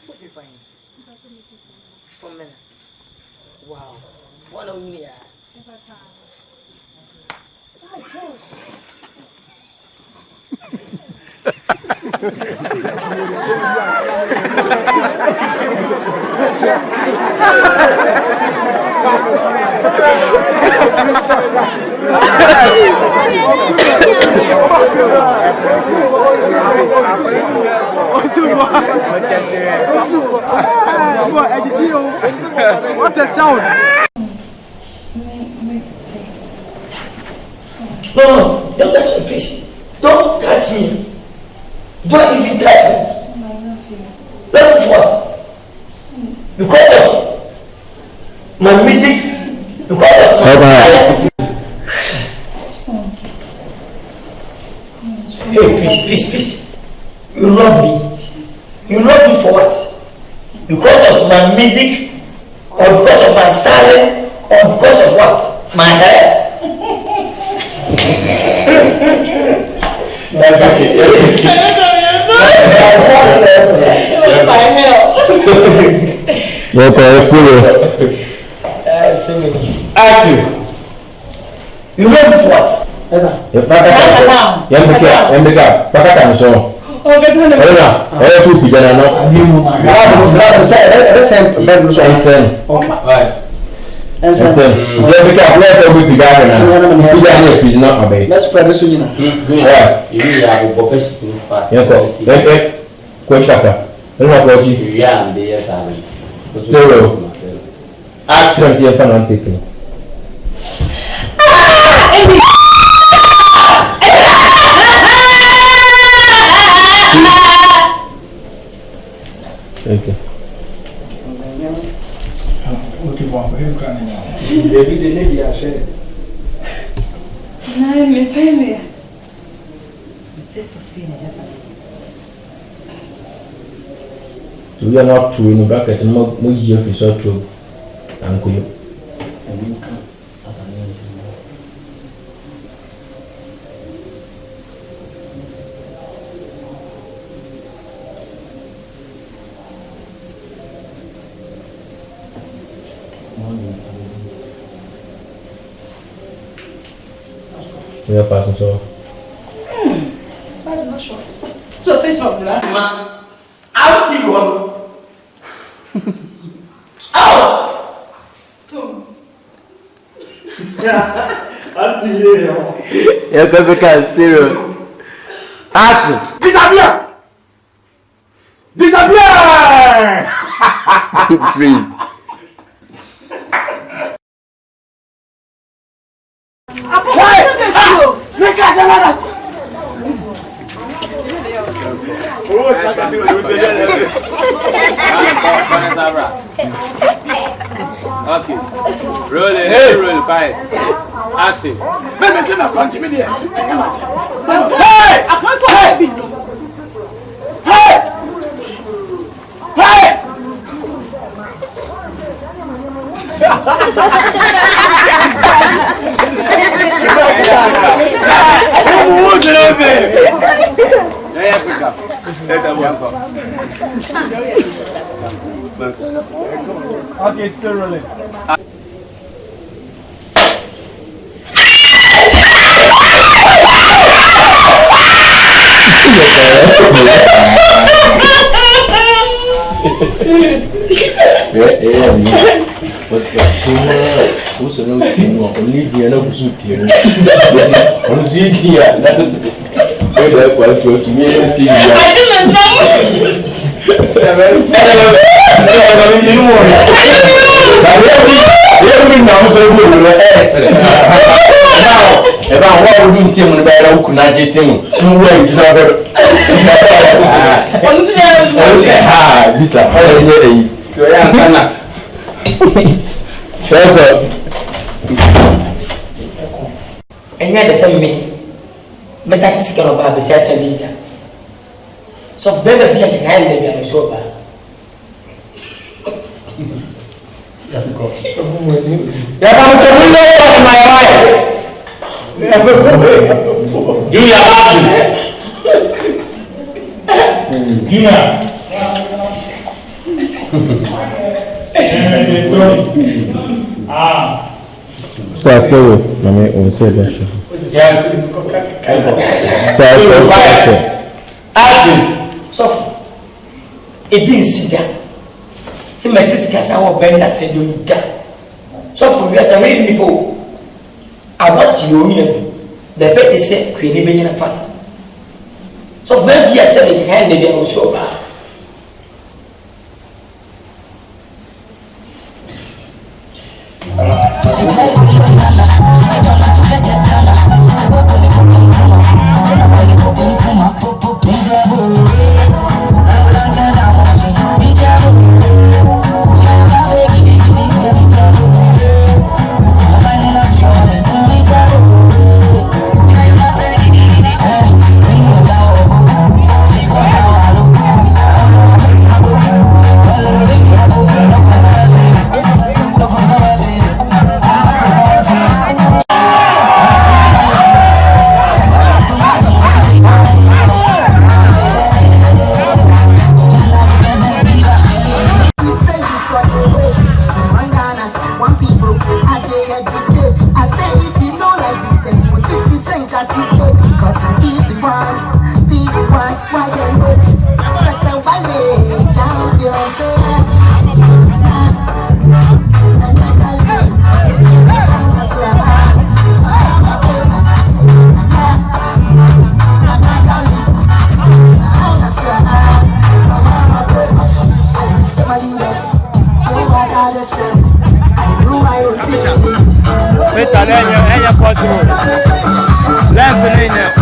What's your fine? For me. Wow. One of me. What's that sound? No, don't touch me, please. Don't touch me. Don't even touch me. Love of what? Because of my music, because of my style. Hey, please. You love me. You love me for what? Because of my music, or because of my style, or because of what? My hair? Action. You love me for what? Okay. We are not true in the bracket and more year if so true. Uncle. We are passing so. I'm not sure. So this one, Man, out you go. Out. Stone. I'll see you. You're going to become zero. Action. Disappear! Freeze. Okay. Roll, fight. Action. Let me see my country there. Hey! I can't go. Hey! Okay, still rolling. And yet the same me. But that is going to be a certain leader. So better be a kind of a sober. My wife. Do your action. So I stay with Mami on say that. So it being sida. See my discuss our bend that they do that. So for you as a real people, I want you the bed is said creating being a fun. So maybe I said it hand they will show back. Let's